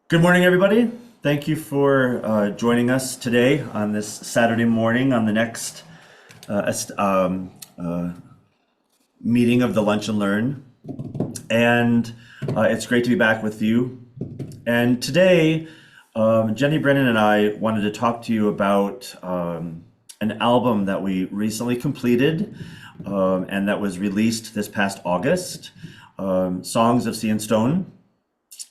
Good morning, everybody. Thank you for joining us today on this Saturday morning on the next meeting of the Lunch and Learn. And it's great to be back with you. And today, Jenni Brandon and I wanted to talk to you about an album that we recently completed and that was released this past August, Songs of Sea and Stone.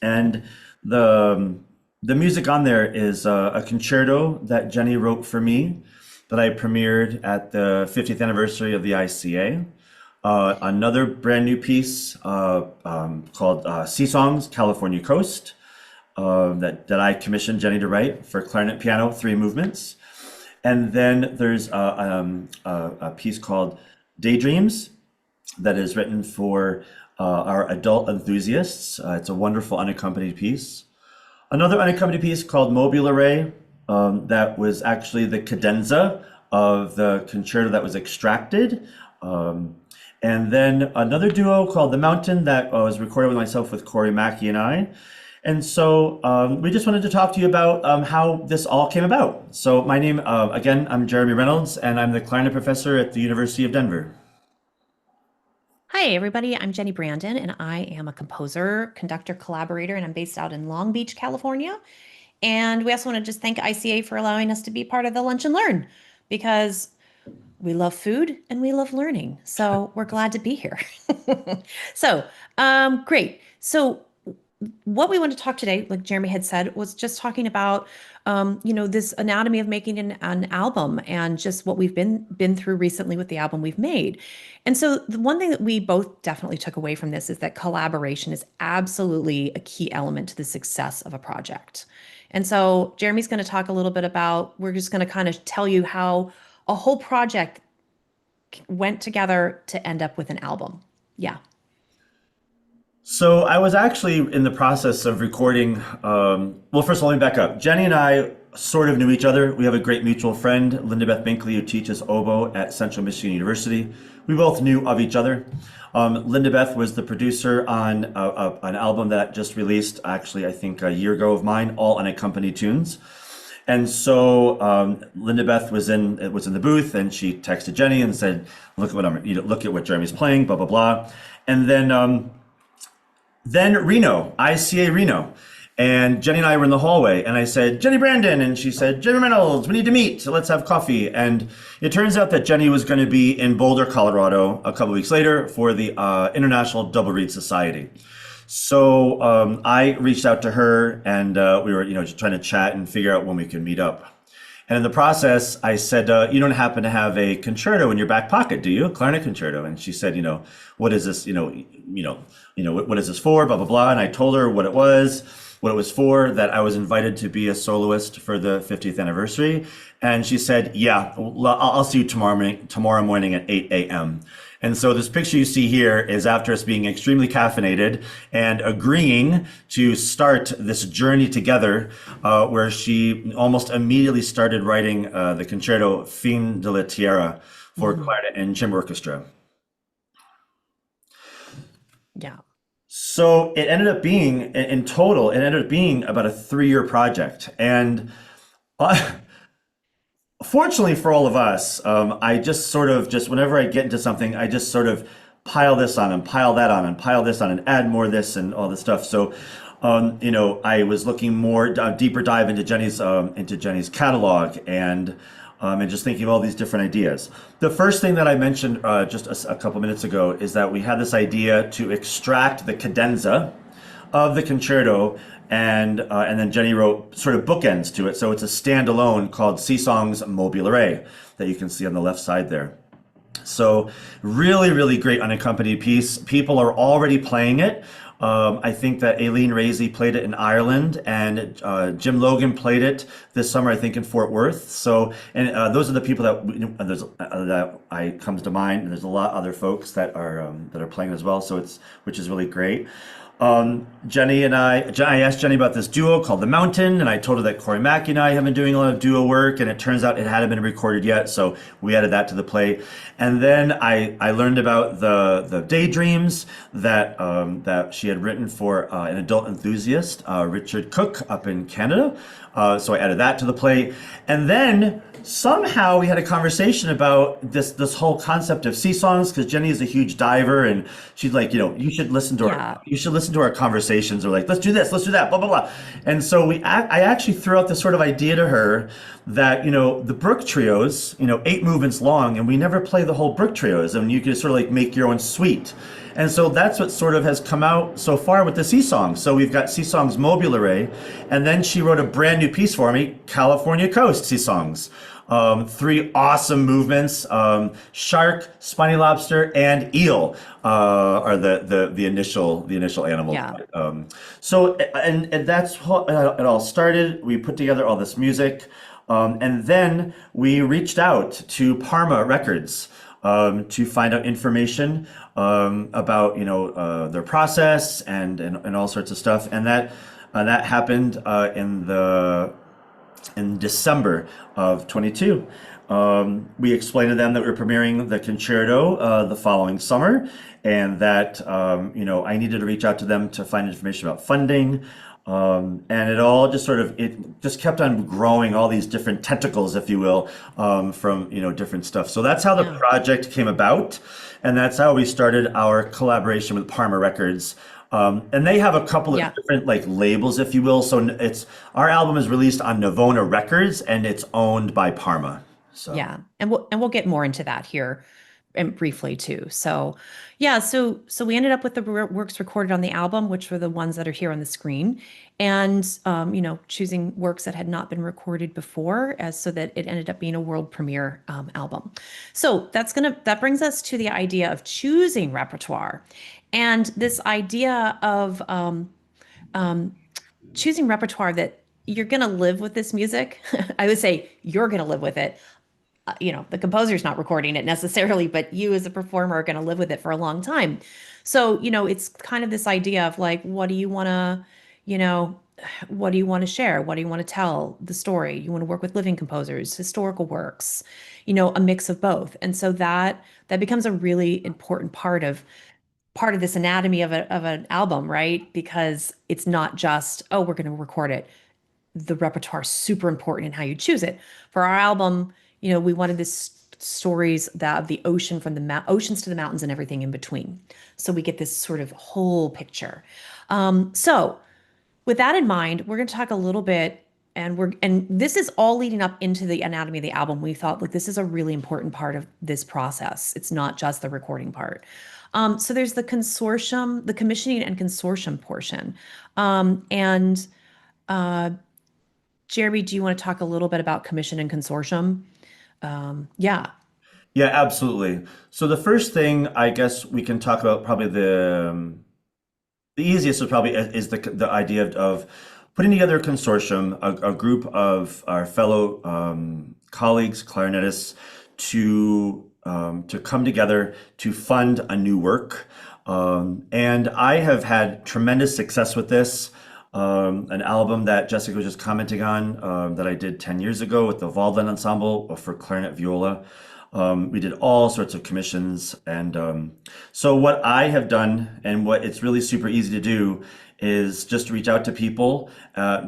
And the music on there is a concerto that Jenni wrote for me that I premiered at the 50th anniversary of the ICA. Another brand new piece called Sea Songs, California Coast, that I commissioned Jenni to write for clarinet piano, 3 movements. And then there's a piece called Daydreams that is written for our adult enthusiasts. It's a wonderful unaccompanied piece. Another unaccompanied piece called Mobile Array, that was actually the cadenza of the concerto that was extracted. And then another duo called The Mountain that was recorded with myself with Corey Mackey and I. And so we just wanted to talk to you about how this all came about. So my name, again, I'm Jeremy Reynolds, and I'm the clarinet professor at the University of Denver. Hi, everybody. I'm Jenni Brandon, and I am a composer, conductor, collaborator, and I'm based out in Long Beach, California. And we also want to just thank ICA for allowing us to be part of the Lunch and Learn because we love food and we love learning. So we're glad to be here. So, great. So, what we want to talk today, like Jeremy had said, was just talking about, this anatomy of making an album and just what we've been through recently with the album we've made. And so the one thing that we both definitely took away from this is that collaboration is absolutely a key element to the success of a project. And so Jeremy's going to talk a little bit about, we're just going to kind of tell you how a whole project went together to end up with an album. Yeah. So I was actually in the process of recording. Well, first of all, let me back up. Jenni and I sort of knew each other. We have a great mutual friend, Linda Beth Binkley, who teaches oboe at Central Michigan University. We both knew of each other. Linda Beth was the producer on an album that just released, actually, I think a year ago of mine, all unaccompanied tunes. And so Linda Beth was in the booth, and she texted Jenni and said, "Look at look at what Jeremy's playing, blah blah blah." And then Reno, ICA Reno. And Jenni and I were in the hallway, and I said, "Jenni Brandon," and she said, "Jeremy Reynolds, we need to meet, so let's have coffee." And it turns out that Jenni was going to be in Boulder, Colorado a couple weeks later for the International Double Reed Society. So I reached out to her, and we were just trying to chat and figure out when we could meet up. And in the process, I said, "You don't happen to have a concerto in your back pocket, do you? A clarinet concerto?" And she said, "What is this? What is this for? Blah blah blah." And I told her what it was for, that I was invited to be a soloist for the 50th anniversary. And she said, "Yeah, I'll see you tomorrow morning at 8 a.m." And so this picture you see here is after us being extremely caffeinated and agreeing to start this journey together, where she almost immediately started writing the concerto Fin de la Tierra for clarinet and chamber orchestra. Yeah. So it ended up being, in total, it ended up being about a 3-year project. And fortunately for all of us, I just sort of whenever I get into something, I just sort of pile this on and pile that on and pile this on and add more of this and all this stuff. So, I was looking more deeper dive into Jenni's catalog and just thinking of all these different ideas. The first thing that I mentioned just a couple minutes ago is that we had this idea to extract the cadenza of the concerto, and then Jenni wrote sort of bookends to it. So it's a standalone called Sea Songs Mobile Array that you can see on the left side there. So really, really great unaccompanied piece. People are already playing it. I think that Aileen Raisey played it in Ireland, and Jim Logan played it this summer, I think, in Fort Worth. So, and those are the people that comes to mind. And there's a lot of other folks that are playing as well. So which is really great. I asked Jenny about this duo called The Mountain, and I told her that Corey Mackey and I have been doing a lot of duo work, and it turns out it hadn't been recorded yet, so we added that to the play. And then I learned about the daydreams that she had written for an adult enthusiast, Richard Cook, up in Canada. So I added that to the play, and then somehow we had a conversation about this whole concept of sea songs because Jenny is a huge diver and she's like, you should listen to Yeah. our conversations, or like, let's do this, let's do that, blah blah blah. And so I actually threw out this sort of idea to her that the Brook trios, 8 movements long, and we never play the whole Brook trios, and you can sort of like make your own suite. And so that's what sort of has come out so far with the Sea Songs. So we've got Sea Songs Mobile Array, and then she wrote a brand new piece for me, California Coast Sea Songs. 3 awesome movements. Shark, spiny lobster, and eel are the initial animals. Yeah. And that's how it all started. We put together all this music, and then we reached out to Parma Records to find out information about their process and all sorts of stuff, and that happened in December of 22. We explained to them that we were premiering the concerto the following summer, and that I needed to reach out to them to find information about funding. And it just kept on growing, all these different tentacles, if you will, from different stuff. So that's how the Yeah. project came about, and that's how we started our collaboration with Parma Records. And they have a couple of Yeah. different like labels, if you will. So it's our album is released on Navona Records, and it's owned by Parma. So Yeah. And we'll get more into that here and briefly too. So yeah, so we ended up with the works recorded on the album, which were the ones that are here on the screen, and choosing works that had not been recorded before, as so that it ended up being a world premiere album. So that brings us to the idea of choosing repertoire, and this idea of choosing repertoire that you're going to live with this music. I would say you're going to live with it. The composer's not recording it necessarily, but you as a performer are going to live with it for a long time. So, it's kind of this idea of like, you know, what do you want to share? What do you want to tell the story? You want to work with living composers, historical works, a mix of both. And so that becomes a really important part of this anatomy of an album, right? Because it's not just, oh, we're going to record it. The repertoire is super important in how you choose it. For our album, we wanted this stories that of the ocean, from the oceans to the mountains and everything in between. So we get this sort of whole picture. So with that in mind, we're going to talk a little bit, and this is all leading up into the anatomy of the album. We thought, like, this is a really important part of this process. It's not just the recording part. So there's the consortium, the commissioning and consortium portion. And Jeremy, do you want to talk a little bit about commission and consortium? Yeah. yeah, absolutely. So the first thing I guess we can talk about, probably the easiest is probably is the idea of putting together a consortium, a group of our fellow colleagues, clarinetists, to come together to fund a new work. And I have had tremendous success with this. An album that Jessica was just commenting on, that I did 10 years ago with the Waldland Ensemble for clarinet viola. We did all sorts of commissions. And so what I have done, and what it's really super easy to do, is just reach out to people,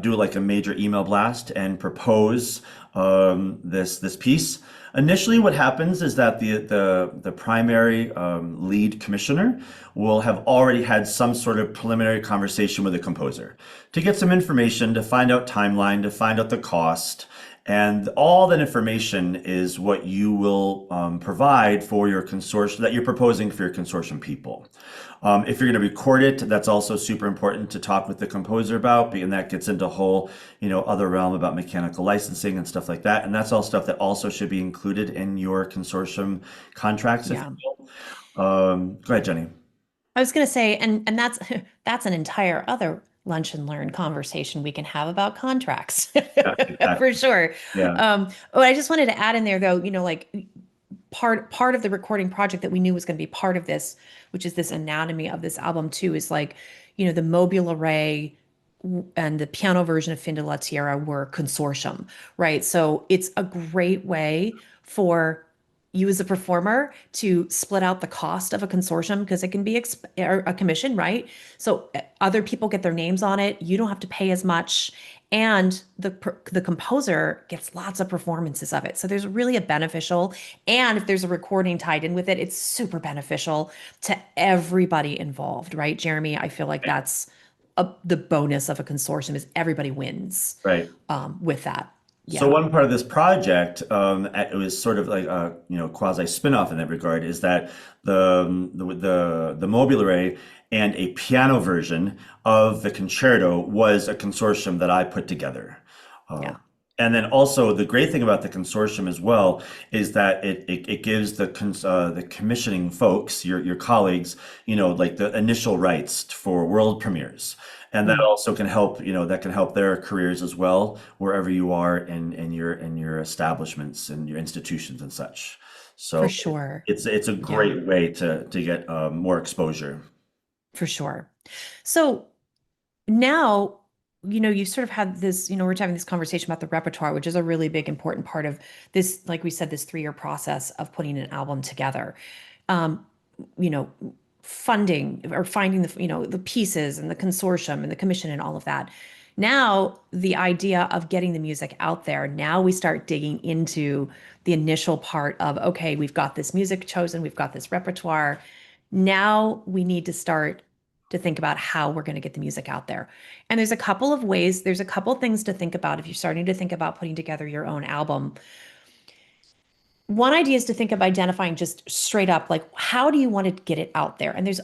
do like a major email blast, and propose this piece. Initially, what happens is that the primary lead commissioner will have already had some sort of preliminary conversation with the composer to get some information, to find out timeline, to find out the cost. And all that information is what you will provide for your consortium, that you're proposing for your consortium people. If you're going to record it, that's also super important to talk with the composer about, and that gets into a whole, other realm about mechanical licensing and stuff like that. And that's all stuff that also should be included in your consortium contracts, if Yeah. you will. Go ahead, Jenny. I was going to say, and that's that's an entire other lunch and learn conversation we can have about contracts Yeah, for exactly. sure. Yeah. But I just wanted to add in there though, like part of the recording project that we knew was going to be part of this, which is this anatomy of this album too, is like, the mobile array and the piano version of Fin de la Tierra were consortium, right? So it's a great way for you as a performer to split out the cost of a consortium because it can be or a commission, right? So other people get their names on it. You don't have to pay as much, and the composer gets lots of performances of it. So there's really a beneficial, and if there's a recording tied in with it, it's super beneficial to everybody involved, right, Jeremy? I feel like that's the bonus of a consortium is everybody wins Right. with that. So Yeah. one part of this project, it was sort of like a quasi spin-off in that regard, is that the mobile array and a piano version of the concerto was a consortium that I put together. Uh, Yeah. and then also the great thing about the consortium as well is that it gives the commissioning folks, your colleagues, like the initial rights for world premieres. And that Mm, also can help, that can help their careers as well, wherever you are in your establishments and your institutions and such. for So sure. it's a Yeah, great way to get more exposure. for sure. So now, you sort of had this, we're having this conversation about the repertoire, which is a really big, important part of this, like we said, this 3-year process of putting an album together. Um, you know, funding or finding the pieces and the consortium and the commission and all of that. Now, the idea of getting the music out there, now we start digging into the initial part of, okay, we've got this music chosen, we've got this repertoire. Now we need to start to think about how we're going to get the music out there. And there's a couple of ways, there's a couple things to think about if you're starting to think about putting together your own album. One idea is to think of identifying just straight up, like, how do you want to get it out there? And there's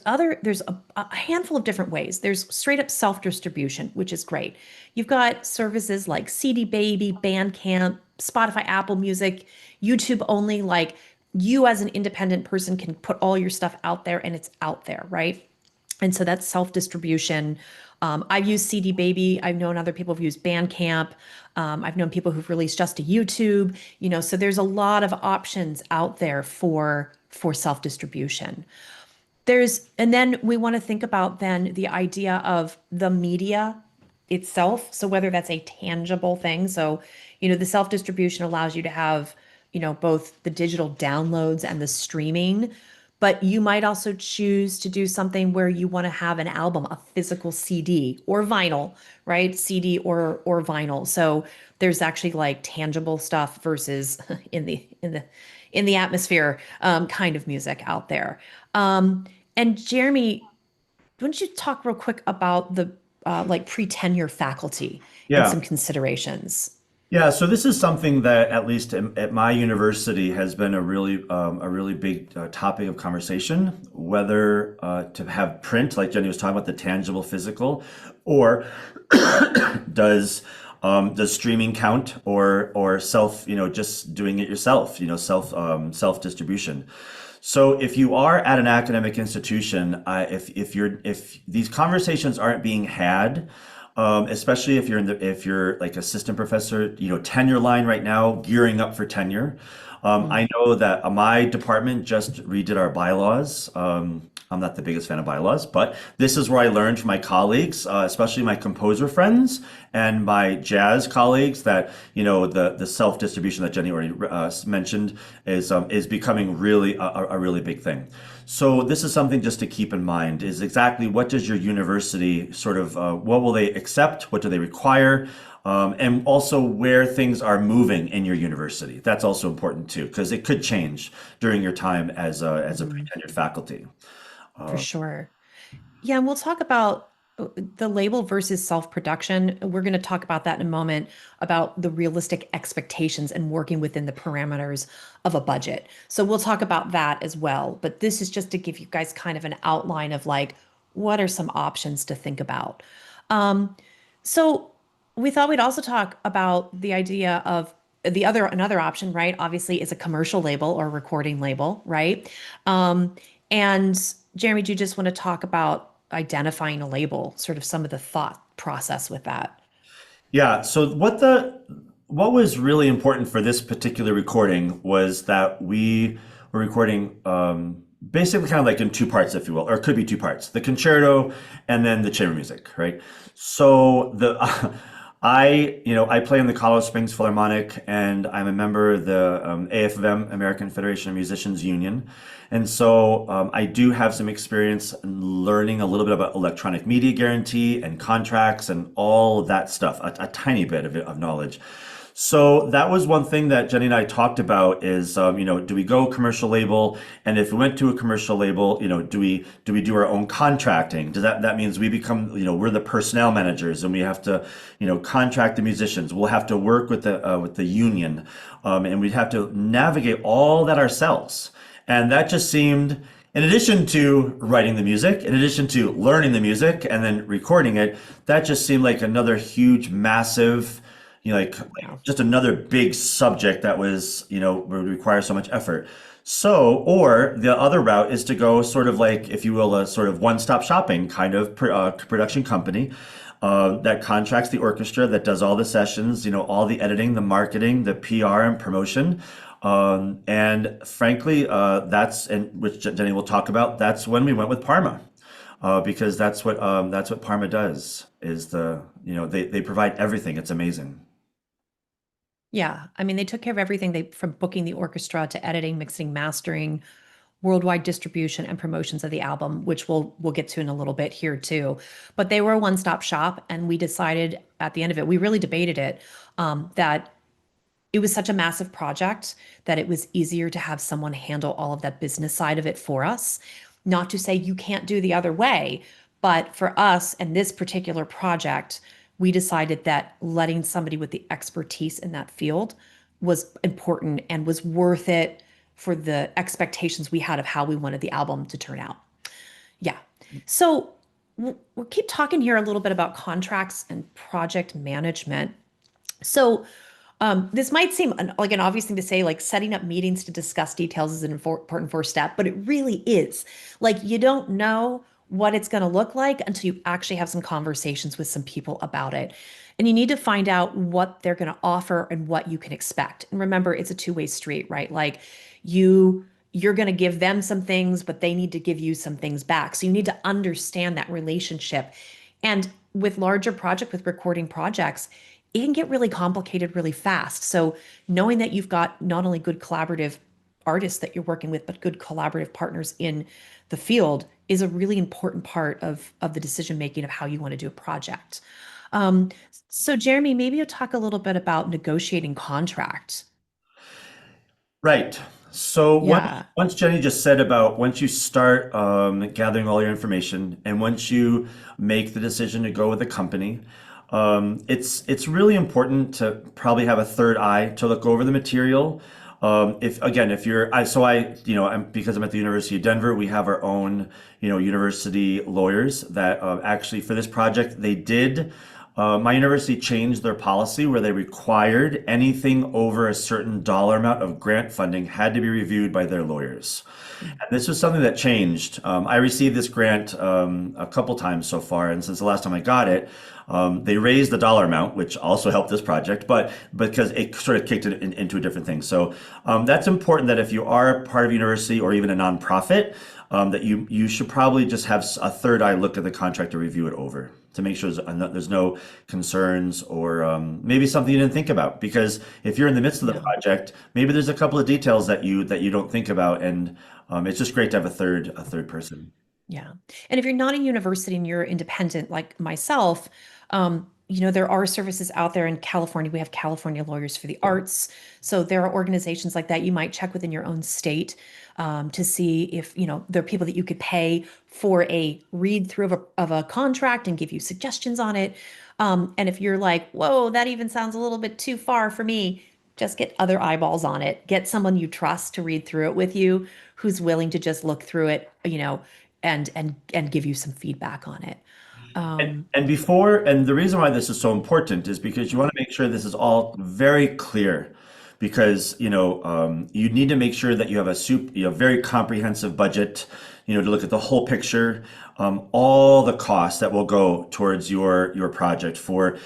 a handful of different ways. There's straight up self-distribution, which is great. You've got services like CD Baby, Bandcamp, Spotify, Apple Music, YouTube only. Like, you as an independent person can put all your stuff out there and it's out there, right? And so that's self-distribution. I've used CD Baby. I've known other people who've used Bandcamp. I've known people who've released just to YouTube. So there's a lot of options out there for self-distribution. And then we want to think about then the idea of the media itself. So whether that's a tangible thing. So, the self-distribution allows you to have, both the digital downloads and the streaming, but you might also choose to do something where you want to have an album, a physical CD or vinyl, right? CD or vinyl. So there's actually like tangible stuff versus in the atmosphere kind of music out there. And Jeremy, why don't you talk real quick about the like pre-tenure faculty and Yeah. some considerations? Yeah, so this is something that, at least at my university, has been a really big topic of conversation. Whether to have print, like Jenny was talking about, the tangible, physical, or does streaming count, or self, just doing it yourself, self distribution. So if you are at an academic institution, if these conversations aren't being had, especially if you're like assistant professor, tenure line right now, gearing up for tenure. Mm, I know that my department just redid our bylaws. I'm not the biggest fan of bylaws, but this is where I learned from my colleagues, especially my composer friends and my jazz colleagues, that the self distribution that Jenny already mentioned is becoming really a really big thing. So this is something just to keep in mind: is exactly what does your university sort of what will they accept, what do they require, and also where things are moving in your university. That's also important too, because it could change during your time as a mhm, pre-tenured faculty. for sure. Yeah, and we'll talk about the label versus self-production. We're going to talk about that in a moment, about the realistic expectations and working within the parameters of a budget. So we'll talk about that as well. But this is just to give you guys kind of an outline of like, what are some options to think about. Um, so we thought we'd also talk about the idea of another option, right? Obviously, is a commercial label or recording label, right? Um, and Jeremy, do you just want to talk about identifying a label, sort of some of the thought process with that? Yeah. So what was really important for this particular recording was that we were recording. basically kind of like in two parts, if you will, or it could be two parts: the concerto and then the chamber music, right? So the I play in the Colorado Springs Philharmonic, and I'm a member of the AFM, American Federation of Musicians Union, and so I do have some experience in learning a little bit about electronic media guarantee and contracts and all of that stuff, a tiny bit of knowledge. So that was one thing that Jenny and I talked about is, do we go commercial label? And if we went to a commercial label, do we do our own contracting? Does that means we become, we're the personnel managers and we have to, contract the musicians. We'll have to work with the union, and we'd have to navigate all that ourselves. And that just seemed, in addition to writing the music, in addition to learning the music and then recording it, that just seemed like another huge, massive, Yeah. just another big subject that was, would require so much effort. So, or the other route is to go sort of like, if you will, a sort of one-stop shopping kind of production company that contracts the orchestra, that does all the sessions, all the editing, the marketing, the PR and promotion. And frankly, and which Jenny will talk about, that's when we went with Parma. Because that's what Parma does is they provide everything. It's amazing. Yeah. I mean, they took care of everything from booking the orchestra to editing, mixing, mastering, worldwide distribution and promotions of the album, which we'll get to in a little bit here too. But they were a one-stop shop, and we decided at the end of it, we really debated it, that it was such a massive project that it was easier to have someone handle all of that business side of it for us. Not to say you can't do the other way, but for us and this particular project, we decided that letting somebody with the expertise in that field was important and was worth it for the expectations we had of how we wanted the album to turn out. Yeah. So we'll keep talking here a little bit about contracts and project management. So this might seem like an obvious thing to say, like setting up meetings to discuss details is an important first step, but it really is. Like you don't know what it's going to look like until you actually have some conversations with some people about it. And you need to find out what they're going to offer and what you can expect. And remember, it's a two-way street, right? Like you you're going to give them some things, but they need to give you some things back. So you need to understand that relationship. And with larger project, with recording projects, it can get really complicated really fast. So knowing that you've got not only good collaborative artists that you're working with, but good collaborative partners in the field is a really important part of the decision making of how you want to do a project. Um, so Jeremy, maybe you'll talk a little bit about negotiating contracts. Right. So Yeah. once Jenny just said about once you start gathering all your information and once you make the decision to go with a company, it's really important to probably have a third eye to look over the material. If you're, because I'm at the University of Denver, we have our own, university lawyers that actually for this project, they did. My university changed their policy where they required anything over a certain dollar amount of grant funding had to be reviewed by their lawyers. Mm. And this was something that changed. I received this grant a couple times so far, and since the last time I got it, they raised the dollar amount, which also helped this project, but because it sort of kicked it into a different thing. So that's important that if you are part of a university or even a nonprofit, that you should probably just have a third eye look at the contract to review it over to make sure there's no concerns or maybe something you didn't think about. Because if you're in the midst of the Yeah. project, maybe there's a couple of details that you don't think about, and it's just great to have a third person. Yeah. And if you're not a university and you're independent like myself, there are services out there in California. We have California Lawyers for the Arts. So there are organizations like that. You might check within your own state to see if, there are people that you could pay for a read through of a contract and give you suggestions on it. And if you're like, whoa, that even sounds a little bit too far for me, just get other eyeballs on it. Get someone you trust to read through it with you, who's willing to just look through it, and give you some feedback on it. Um, And the reason why this is so important is because you want to make sure this is all very clear, because you need to make sure that you have very comprehensive budget to look at the whole picture, all the costs that will go towards your project for,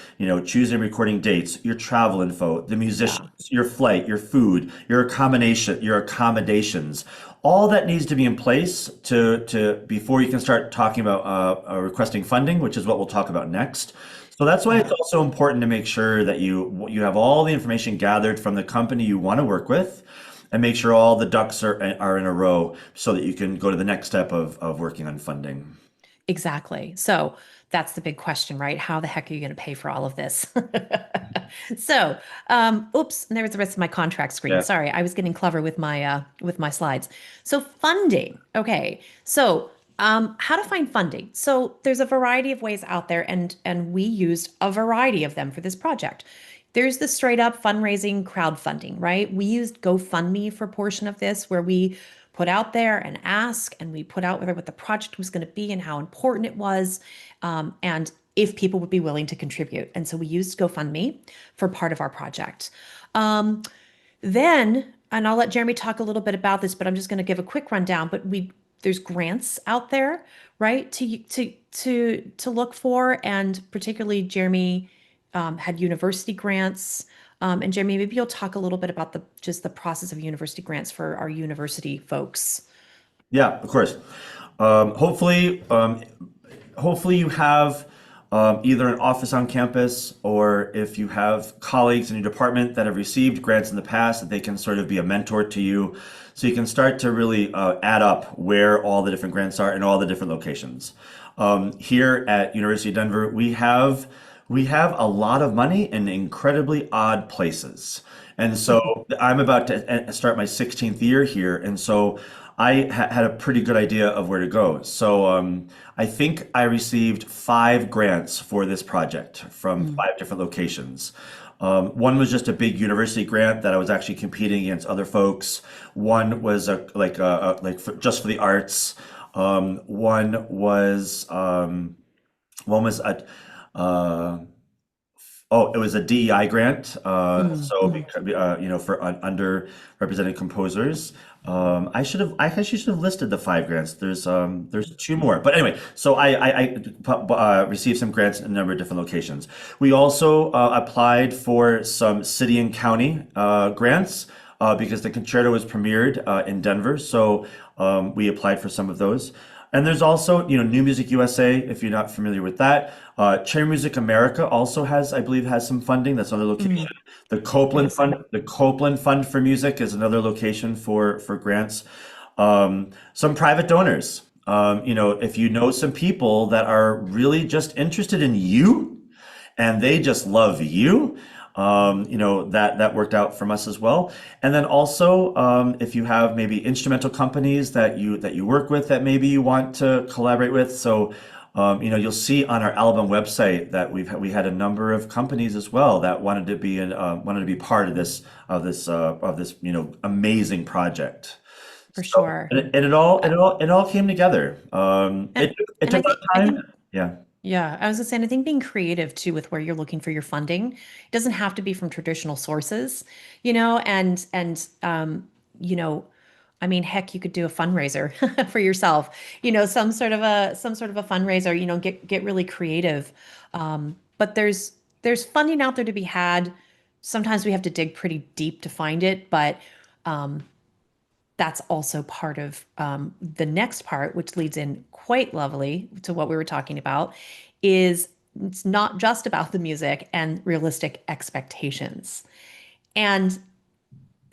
choosing recording dates, your travel info, the Yeah. musicians, your flight, your food, your accommodations. All that needs to be in place to before you can start talking about requesting funding, which is what we'll talk about next. So that's why it's Yeah. also important to make sure that you have all the information gathered from the company you want to work with, and make sure all the ducks are in a row so that you can go to the next step of working on funding. Exactly. So that's the big question, right? How the heck are you going to pay for all of this? So, oops, and there was the rest of my contract screen. Yeah. Sorry, I was getting clever with my slides. So funding. Okay. So, how to find funding. So there's a variety of ways out there, and we used a variety of them for this project. There's the straight up fundraising crowdfunding, right? We used GoFundMe for a portion of this where we put out there and ask, and we put out whether what the project was going to be and how important it was, and if people would be willing to contribute. And so we used GoFundMe for part of our project. Um, then, and I'll let Jeremy talk a little bit about this, but I'm just going to give a quick rundown. But there's grants out there, right, to look for, and particularly Jeremy had university grants. And Jeremy, maybe you'll talk a little bit about the process of university grants for our university folks. Yeah, of course. Hopefully you have either an office on campus, or if you have colleagues in your department that have received grants in the past, that they can sort of be a mentor to you. So you can start to really add up where all the different grants are in all the different locations. Here at University of Denver, we have a lot of money in incredibly odd places. And so I'm about to start my 16th year here. And so I had a pretty good idea of where to go. So I think I received 5 grants for this project from Mm. 5 different locations. One was just a big university grant that I was actually competing against other folks. One was just for the arts. One was uh, Oh, it was a DEI grant. Mm, So mhm. because, for underrepresented composers. I actually should have listed the 5 grants. There's 2 more, but anyway. So I received some grants in a number of different locations. We also applied for some city and county grants because the concerto was premiered in Denver. So we applied for some of those. And there's also, New Music USA, if you're not familiar with that. Chamber Music America also I believe, has some funding. That's another location. Mm. The I Copeland think so. Fund, the Copeland Fund for Music is another location for grants. Some private donors. If you know some people that are really just interested in you, and they just love you. That worked out from us as well. And then also, if you have maybe instrumental companies that you work with that maybe you want to collaborate with. So, you'll see on our album website that we had a number of companies as well that wanted to be part of this amazing project. For So, sure. and it all came together. And It and took a lot I of time. think Yeah. yeah, I was gonna say, and I think being creative too with where you're looking for your funding, it doesn't have to be from traditional sources, and you know, I mean, heck, you could do a fundraiser for yourself, some sort of a fundraiser, get really creative. But there's funding out there to be had. Sometimes we have to dig pretty deep to find it, but um, that's also part of the next part, which leads in quite lovely to what we were talking about, is it's not just about the music and realistic expectations. And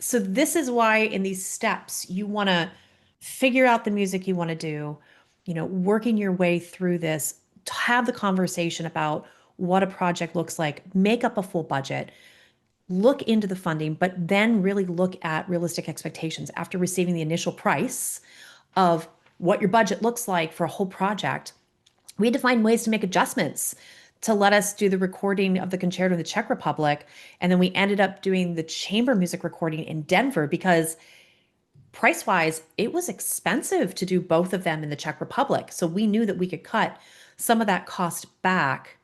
so this is why in these steps you want to figure out the music you want to do, working your way through this, to have the conversation about what a project looks like, make up a full budget, look into the funding, but then really look at realistic expectations after receiving the initial price of what your budget looks like for a whole project. We had to find ways to make adjustments to let us do the recording of the concerto in the Czech Republic. And then we ended up doing the chamber music recording in Denver because price wise, it was expensive to do both of them in the Czech Republic. So we knew that we could cut some of that cost back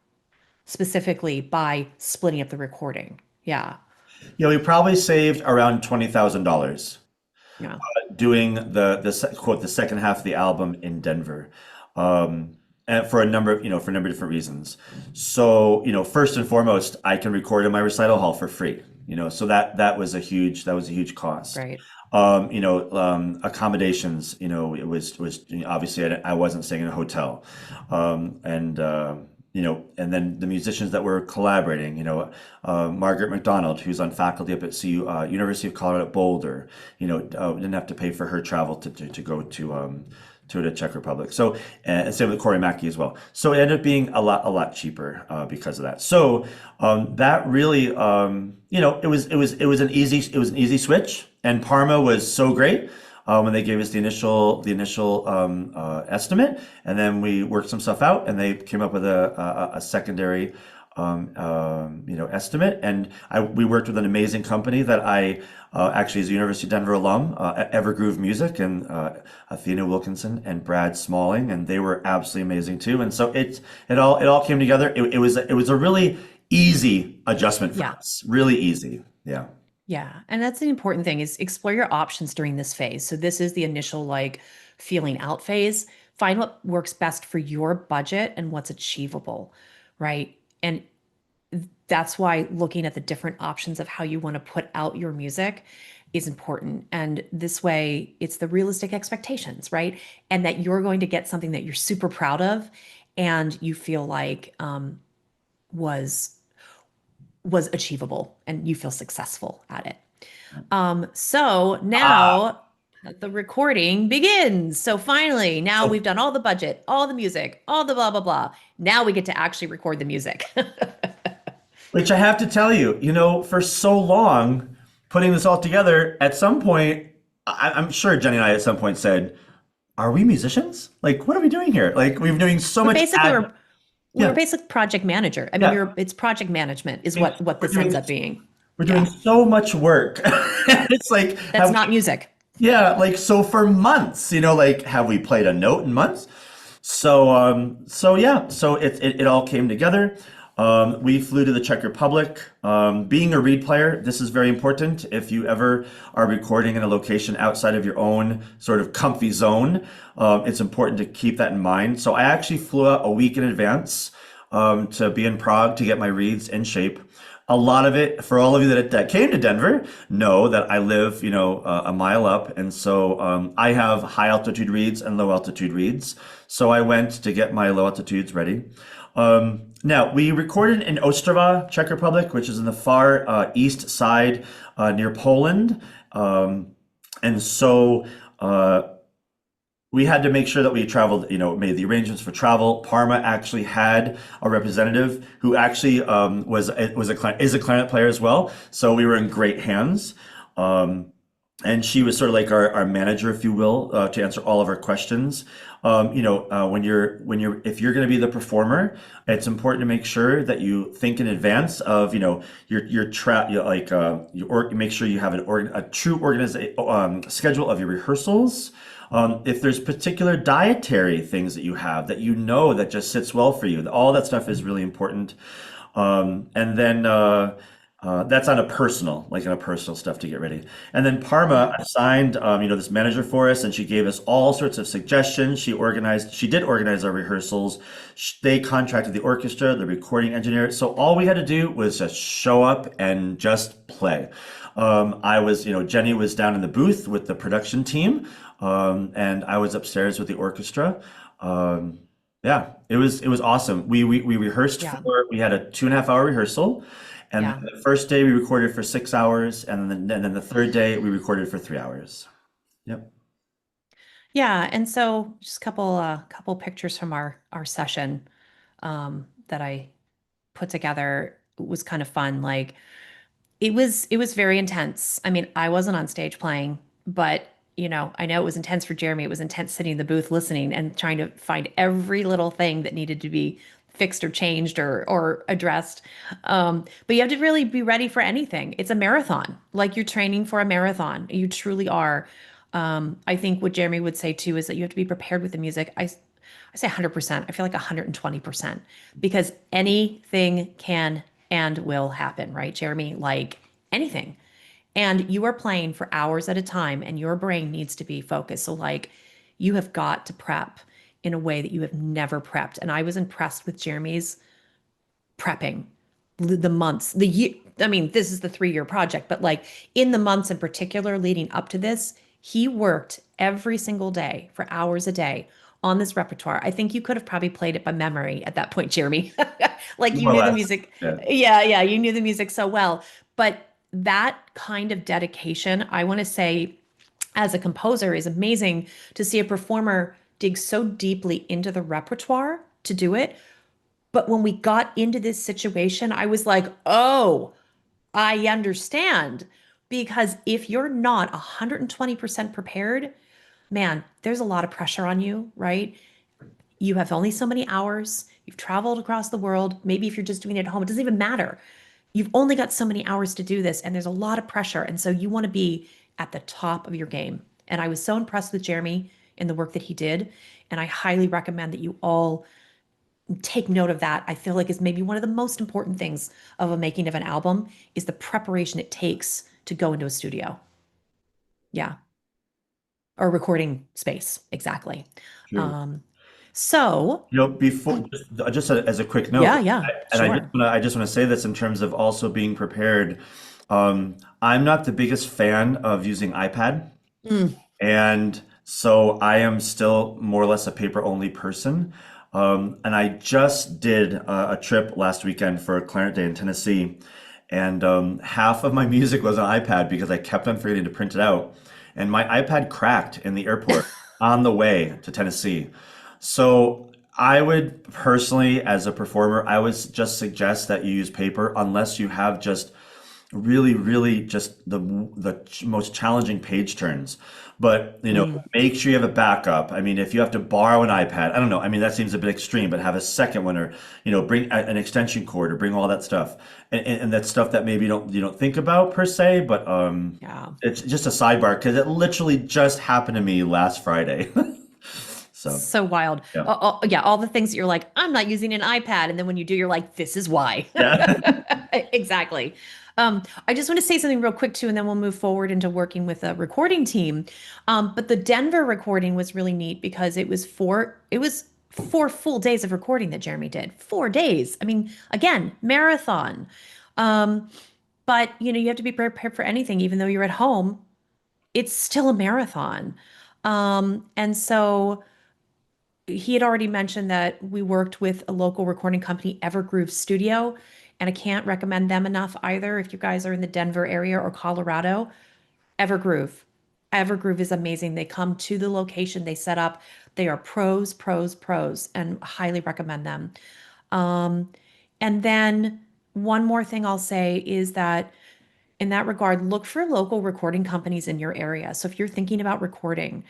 specifically by splitting up the recording. Yeah. We probably saved around $20,000. Yeah. doing quote the second half of the album in Denver, and for a number of for a number of different reasons. So first and foremost, I can record in my recital hall for free. So that was a huge cost. Right. Accommodations. It was obviously I wasn't staying in a hotel, and and then the musicians that were collaborating, Margaret McDonald, who's on faculty up at University of Colorado at Boulder, didn't have to pay for her travel to go to the Czech Republic. So, and same with Corey Mackey as well. So it ended up being a lot cheaper because of that. So that really, it was an easy switch, and Parma was so great. When they gave us the initial estimate, and then we worked some stuff out, and they came up with a secondary estimate. And we worked with an amazing company that I actually is a University of Denver alum, Evergroove Music, and Athena Wilkinson and Brad Smalling, and they were absolutely amazing too. And so it all came together. It was a really easy adjustment for Yeah. us, really easy. Yeah. Yeah. And that's the important thing is explore your options during this phase. So this is the initial like feeling out phase. Find what works best for your budget and what's achievable, right? And that's why looking at the different options of how you want to put out your music is important. And this way, it's the realistic expectations, right? And that you're going to get something that you're super proud of and you feel like was was achievable and you feel successful at it. So Ah, now the recording begins. So finally, now so we've done all the budget, all the music, all the blah, blah, blah. Now we get to actually record the music. Which I have to tell you, for so long, putting this all together, at some point, I'm sure Jenny and I at some point said, "Are we musicians? Like, what are we doing here? Like, we've doing so We're much basically we're yeah, basic project manager. I mean, yeah. you're it's project management is We're what this doing ends up being. we're doing Yeah. so much work. It's like, That's not music. yeah, like so for months, like have we played a note in months? So yeah, so it all came together. We flew to the Czech Republic. Being a reed player, this is very important. If you ever are recording in a location outside of your own sort of comfy zone, it's important to keep that in mind. So I actually flew out a week in advance to be in Prague to get my reeds in shape. A lot of it, for all of you that came to Denver, know that I live, a mile up, and so I have high altitude reeds and low altitude reeds. So I went to get my low altitudes ready. Now we recorded in Ostrava, Czech Republic, which is in the far east side near Poland, and so. We had to make sure that we traveled, made the arrangements for travel. Parma actually had a representative who actually is a clarinet player as well. So we were in great hands. And she was sort of like our manager, if you will, to answer all of our questions. If you're going to be the performer, it's important to make sure that you think in advance of, make sure you have a true schedule of your rehearsals. If there's particular dietary things that you have that that just sits well for you, all that stuff is really important. And then that's on a personal stuff to get ready. And then Yeah. Parma assigned, this manager for us, and she gave us all sorts of suggestions. She did organize our rehearsals. They contracted the orchestra, the recording engineer. So all we had to do was just show up and just play. Jenny was down in the booth with the production team, and I was upstairs with the orchestra. Yeah, it was awesome. We rehearsed Yeah. we had a 2.5 hour rehearsal, and Yeah. the first day we recorded for 6 hours, and then the third day we recorded for 3 hours. Yep. Yeah. And so just a couple pictures from our session that I put together was kind of fun. Like it was very intense. I mean, I wasn't on stage playing, but I know it was intense for Jeremy. It was intense sitting in the booth listening and trying to find every little thing that needed to be fixed or changed or addressed. But you have to really be ready for anything. It's a marathon. Like you're training for a marathon. You truly are. I think what Jeremy would say too is that you have to be prepared with the music. I say 100%. I feel like 120% because anything can and will happen, right, Jeremy? Like anything. And you are playing for hours at a time, and your brain needs to be focused. So, like, you have got to prep in a way that you have never prepped. And I was impressed with Jeremy's prepping, the months, the year. I mean, this is the 3-year project, but like in the months in particular leading up to this, he worked every single day for hours a day on this repertoire. I think you could have probably played it by memory at that point, Jeremy. Like you More or knew the less. music. Yeah. Yeah, yeah, you knew the music so well. But that kind of dedication, I want to say, as a composer, is amazing to see a performer dig so deeply into the repertoire to do it. But when we got into this situation, I was like, oh, I understand. Because if you're not 120% prepared, man, there's a lot of pressure on you, right? You have only so many hours. You've traveled across the world. Maybe if you're just doing it at home, it doesn't even matter. You've only got so many hours to do this, and there's a lot of pressure. And so you want to be at the top of your game. And I was so impressed with Jeremy in the work that he did. And I highly recommend that you all take note of that. I feel like is maybe one of the most important things of a making of an album is the preparation it takes to go into a studio. Yeah. Or recording space. Exactly. True. Um, so Before just as a quick yeah, note, yeah, and sure. I just want to say this in terms of also being prepared. I'm not the biggest fan of using iPad, Mm, and so I am still more or less a paper only person. And I just did a trip last weekend for a Clarinet Day in Tennessee, and half of my music was on iPad because I kept on forgetting to print it out, and my iPad cracked in the airport on the way to Tennessee. So I would personally, as a performer, I would just suggest that you use paper unless you have just really, really just the most challenging page turns. But mm. make sure you have a backup. I mean, if you have to borrow an iPad, I don't know. I mean, that seems a bit extreme, but have a second one, or bring an extension cord, or bring all that stuff, and that's stuff that maybe you don't think about per se, but Yeah. it's just a sidebar because it literally just happened to me last Friday. So So wild. yeah, Yeah, all the things that you're like, I'm not using an iPad. And then when you do, you're like, this is why. yeah, Exactly. I just want to say something real quick too, and then we'll move forward into working with a recording team. But the Denver recording was really neat because it was 4 full days of recording that Jeremy did. 4 days. I mean, again, marathon. Um, but you have to be prepared for anything, even though you're at home, it's still a marathon. And so he had already mentioned that we worked with a local recording company, Evergroove Studio, and I can't recommend them enough either. If you guys are in the Denver area or Colorado, Evergroove. Evergroove is amazing. They come to the location, they set up. They are pros, pros, pros, and highly recommend them. Um, and then one more thing I'll say is that in that regard, look for local recording companies in your area. So if you're thinking about recording,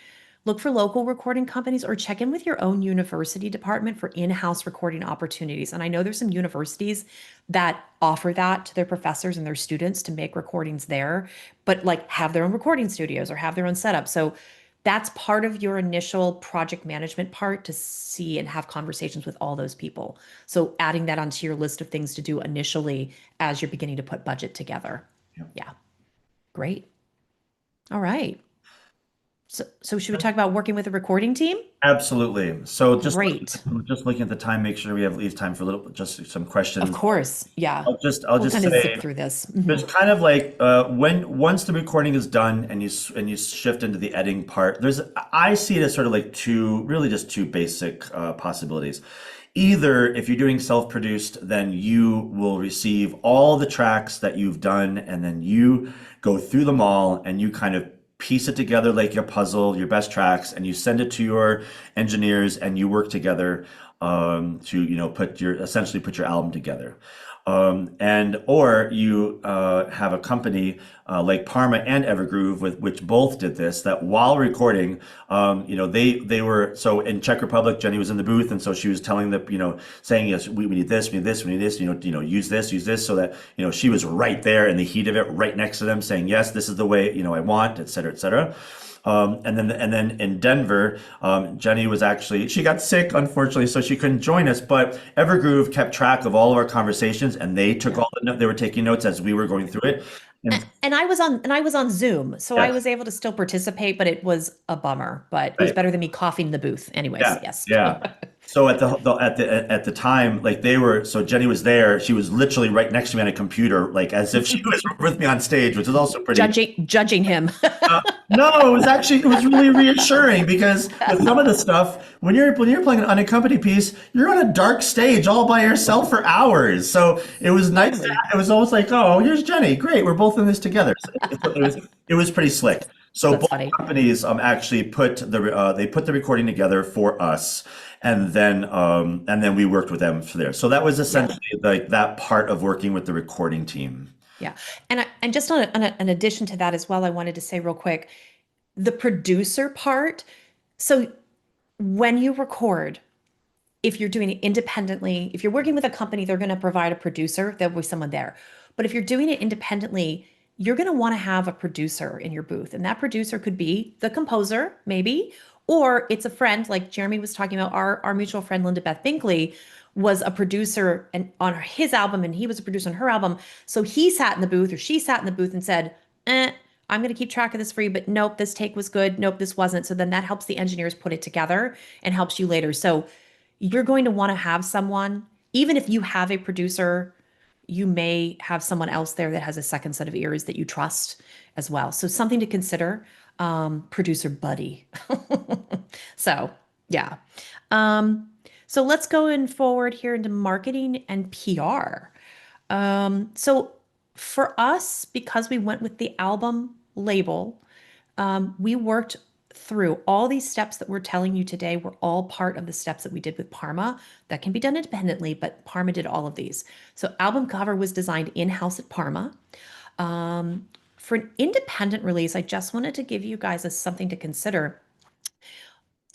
look for local recording companies or check in with your own university department for in-house recording opportunities. And I know there's some universities that offer that to their professors and their students to make recordings there, but like have their own recording studios or have their own setup. So that's part of your initial project management part to see and have conversations with all those people. So adding that onto your list of things to do initially as you're beginning to put budget together. yeah. Yeah, great. All right. So should we talk about working with a recording team? Absolutely. So Great. just looking at the time, make sure we have leave time for a little, just some Of questions. course. Yeah. I'll We'll just kind of zip say through this. there's kind of like when once the recording is done and you shift into the editing part, I see it as sort of like just two basic possibilities. Either if you're doing self-produced, then you will receive all the tracks that you've done, and then you go through them all and you kind of piece it together like your puzzle, your best tracks, and you send it to your engineers and you work together to essentially put your album together. And or you have a company like Parma and Evergroove, with which both did this. That while recording, they were so in Czech Republic. Jenni was in the booth, and so she was telling saying yes, we need this, we need this, we need this. Use this, so that she was right there in the heat of it, right next to them, saying yes, this is the way I want, et cetera, et cetera. And then in Denver, Jenni she got sick, unfortunately, so she couldn't join us. But Evergroove kept track of all of our conversations, and they took Yeah. all the they were taking notes as we were going through it. And And I was on Zoom, so I yes, was able to still participate, but it was a bummer. But it was right. better than me coughing in the booth. Anyways, Yeah, yes. yeah. So at the time, like they were, so Jenny was there. She was literally right next to me on a computer, like as if she was with me on stage, which is also pretty. Judging him. Uh, no, it was really reassuring because with some of the stuff, when you're playing an unaccompanied piece, you're on a dark stage all by yourself for hours. So it was nice. Totally. It was almost like, oh, here's Jenny. Great, we're both in this together. So it was pretty slick. So That's both funny. companies actually put the recording together for us, and then we worked with them for there. So that was Yeah. essentially like that part of working with the recording team. Yeah. And just an addition to that as well, I wanted to say real quick, the producer part. So when you record, if you're doing it independently, if you're working with a company, they're going to provide a producer, there'll be someone there. But if you're doing it independently, you're going to want to have a producer in your booth. And that producer could be the composer, maybe, or it's a friend like Jeremy was talking about. Our mutual friend, Linda Beth Binkley, was a producer and on his album, and he was a producer on her album. So he sat in the booth or she sat in the booth and said, I'm going to keep track of this for you, but nope, this take was good. Nope, this wasn't. So then that helps the engineers put it together and helps you later. So you're going to want to have someone, even if you have a producer, you may have someone else there that has a second set of ears that you trust as well. So something to consider, producer buddy. So yeah. Um, so let's go in forward here into marketing and PR. So for us, because we went with the album label, we worked through all these steps that we're telling you today were all part of the steps that we did with Parma that can be done independently, but Parma did all of these. So album cover was designed in-house at Parma. For an independent release, I just wanted to give you guys something to consider.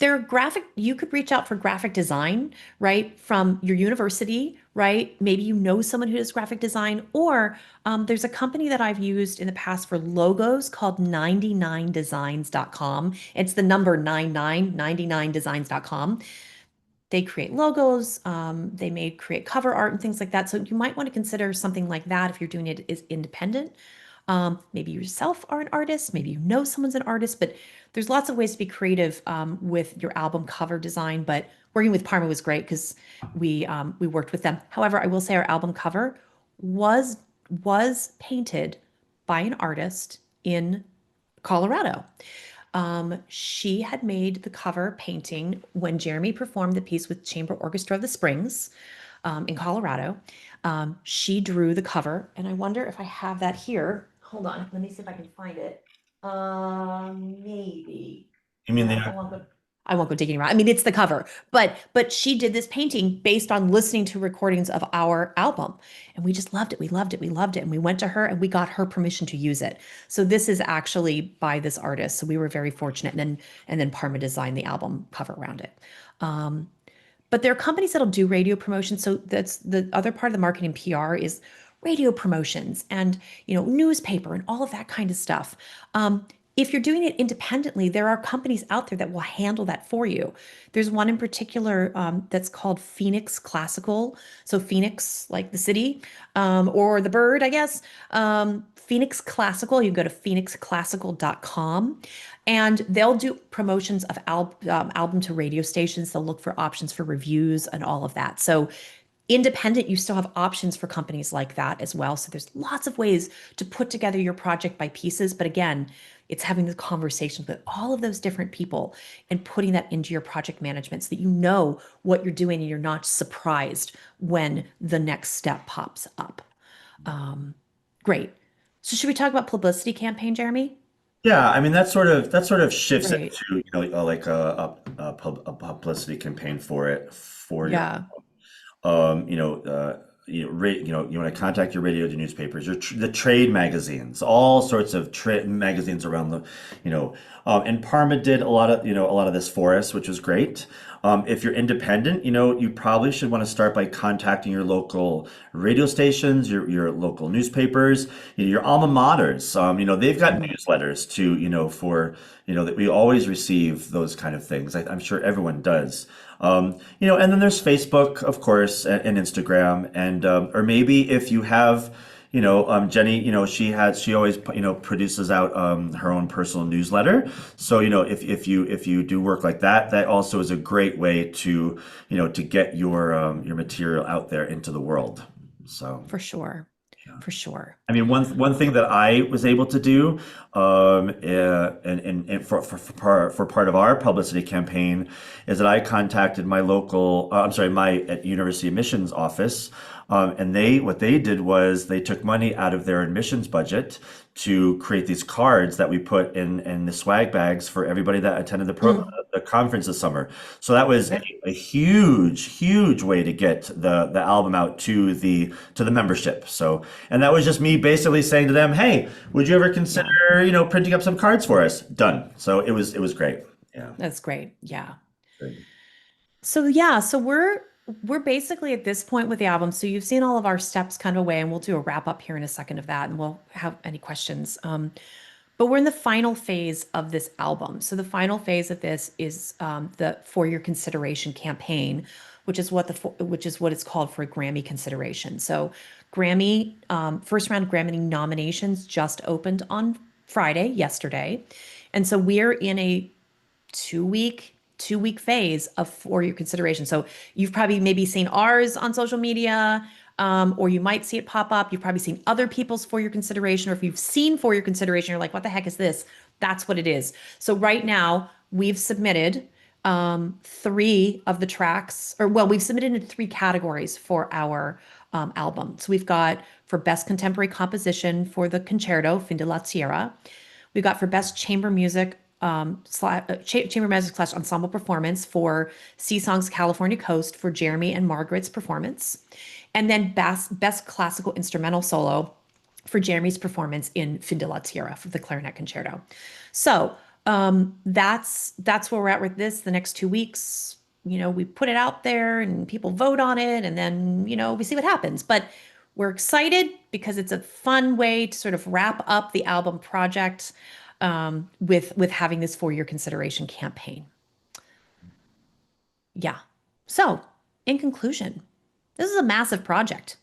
There are graphic, you could reach out for graphic design, right? From your university, right? Maybe you know someone who does graphic design, or there's a company that I've used in the past for logos called 99designs.com. It's the number 99designs.com. They create logos, they may create cover art and things like that. So you might want to consider something like that if you're doing it as independent. Maybe you yourself are an artist, maybe you know someone's an artist, but there's lots of ways to be creative with your album cover design. But working with Parma was great because we worked with them. However, I will say our album cover was was painted by an artist in Colorado. She had made the cover painting when Jeremy performed the piece with Chamber Orchestra of the Springs in Colorado. She drew the cover, and I wonder if I have that here. Hold on, let me see if I can find it. Maybe. You mean No, the I won't go digging around. I mean, it's the cover, but she did this painting based on listening to recordings of our album, and we just loved it. We loved it. We loved it, and we went to her and we got her permission to use it. So this is actually by this artist. So we were very fortunate, and then Parma designed the album cover around it. But there are companies that'll do radio promotion. So that's the other part of the marketing PR is radio promotions and newspaper and all of that kind of stuff. If you're doing it independently, there are companies out there that will handle that for you. There's one in particular that's called Phoenix Classical. So Phoenix, like the city, or the bird, I guess. Phoenix Classical. You go to phoenixclassical.com, and they'll do promotions of album to radio stations. They'll look for options for reviews and all of that. So independent, you still have options for companies like that as well. So there's lots of ways to put together your project by pieces. But again, it's having the conversations with all of those different people and putting that into your project management so that you know what you're doing and you're not surprised when the next step pops up. Great. So should we talk about publicity campaign, Jeremy? Yeah, I mean that sort of shifts Great. into like a publicity campaign for your Yeah. you want to contact your radio, the newspapers, the trade magazines, all sorts of trade magazines around and Parma did a lot of this for us, which was great. If you're independent, you probably should want to start by contacting your local radio stations, your local newspapers, your alma maters. They've got newsletters too, for that we always receive those kind of things. I'm sure everyone does. And then there's Facebook, of course, and Instagram, and or maybe if you have, Jenny, she always, produces out her own personal newsletter. So, if you do work like that, that also is a great way to get your material out there into the world. So. For sure. For sure. I mean, one thing that I was able to do, and for part of our publicity campaign, is that I contacted my local, I'm sorry, my at University admissions office, and what they did was they took money out of their admissions budget to create these cards that we put in the swag bags for everybody that attended the conference this summer. So that was a huge way to get the album out to the membership. So, and that was just me basically saying to them, "Hey, would you ever consider, printing up some cards for us?" Done. So it was great. Yeah. That's great. Yeah. Great. So we're basically at this point with the album. So you've seen all of our steps kind of away, and we'll do a wrap up here in a second of that, and we'll have any questions. But we're in the final phase of this album. So the final phase of this is the For Your Consideration campaign, which is what it's called for Grammy consideration. So Grammy first round Grammy nominations just opened on Friday, yesterday, and so we're in a two week phase of For Your Consideration. So you've probably maybe seen ours on social media, or you might see it pop up. You've probably seen other people's For Your Consideration, or if you've seen For Your Consideration, you're like, what the heck is this? That's what it is. So right now we've submitted three of the tracks, or well, we've submitted in three categories for our album. So we've got for Best Contemporary Composition for the Concerto, Fin de la Tierra. We've got for Best Chamber Music chamber music / ensemble performance for Sea Song's California Coast for Jeremy and Margaret's performance, and then best classical instrumental solo for Jeremy's performance in Fin de la Tierra for the clarinet concerto. So that's where we're at with this. The next 2 weeks, we put it out there and people vote on it, and then we see what happens. But we're excited because it's a fun way to sort of wrap up the album project with having this For Your Consideration campaign. Yeah. So in conclusion, this is a massive project.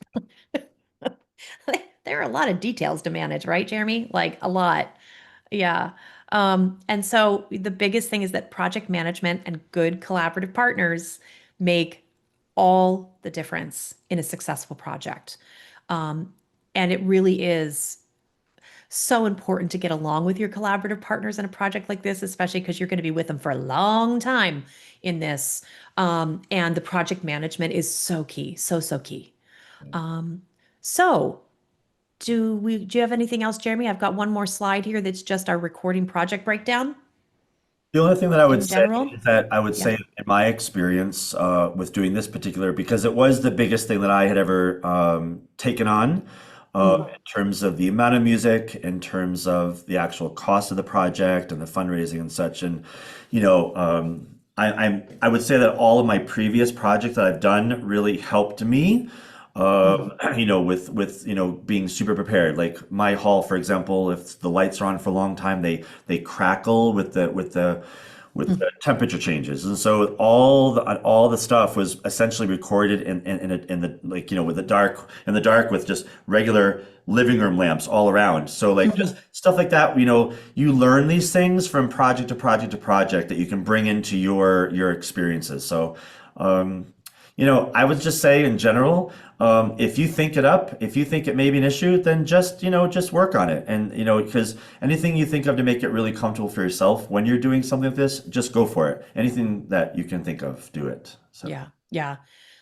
There are a lot of details to manage, right, Jeremy? Like a lot. Yeah. And so the biggest thing is that project management and good collaborative partners make all the difference in a successful project. And it really is so important to get along with your collaborative partners in a project like this, especially because you're going to be with them for a long time in this. And the project management is so key, so key. So do you have anything else, Jeremy? I've got one more slide here that's just our recording project breakdown The only thing that I would in say general. is that I would Yeah. say, in my experience with doing this particular, because it was the biggest thing that I had ever taken on, Mm. in terms of the amount of music, in terms of the actual cost of the project and the fundraising and such. And I would say that all of my previous projects that I've done really helped me. Mm. With being super prepared. Like my hall, for example, if the lights are on for a long time, they crackle with the temperature changes, and so all the stuff was essentially recorded in the like with the dark with just regular living room lamps all around. So like just stuff like that. You learn these things from project to project to project that you can bring into your experiences. So. I would just say in general, if you think it up, if you think it may be an issue, then just work on it. And, because anything you think of to make it really comfortable for yourself when you're doing something like this, just go for it. Anything that you can think of, do it. So. Yeah. Yeah.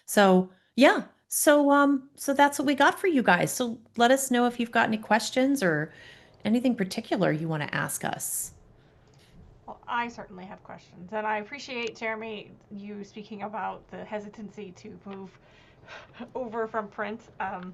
So, yeah. So that's what we got for you guys. So let us know if you've got any questions or anything particular you want to ask us. Well, I certainly have questions, and I appreciate, Jeremy, you speaking about the hesitancy to move over from print. I'm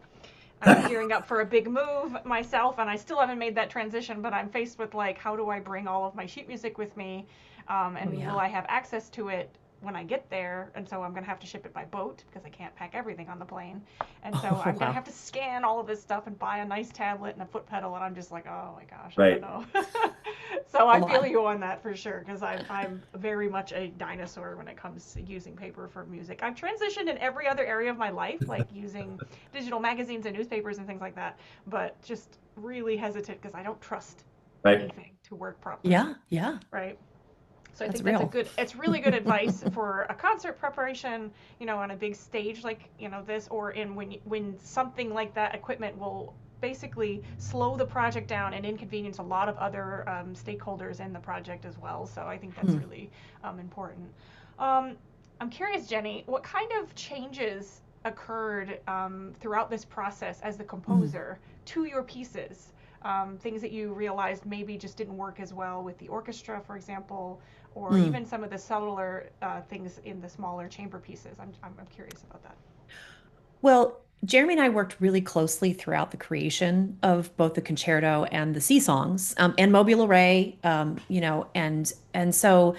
gearing up for a big move myself, and I still haven't made that transition, but I'm faced with, like, how do I bring all of my sheet music with me, Oh, and yeah. will I have access to it when I get there, and so I'm gonna have to ship it by boat because I can't pack everything on the plane, and so Oh, I'm gonna wow. have to scan all of this stuff and buy a nice tablet and a foot pedal, and I'm just like, oh my gosh, I don't Right. know. So A I feel lot. you on that for sure, because I'm very much a dinosaur when it comes to using paper for music. I've transitioned in every other area of my life, like using digital magazines and newspapers and things like that, but just really hesitant because I don't trust Right. anything to work properly, Yeah, yeah, right? So I that's think that's a real. good, it's really good advice for a concert preparation, on a big stage like, this, or in when something like that equipment will basically slow the project down and inconvenience a lot of other stakeholders in the project as well. So I think that's Hmm. really important. Um, I'm curious, Jenni, what kind of changes occurred throughout this process as the Mm. composer to your pieces? Things that you realized maybe just didn't work as well with the orchestra, for example, or Mm. even some of the subtler things in the smaller chamber pieces. I'm curious about that. Well, Jeremy and I worked really closely throughout the creation of both the concerto and the sea songs, and Mobile Array, and so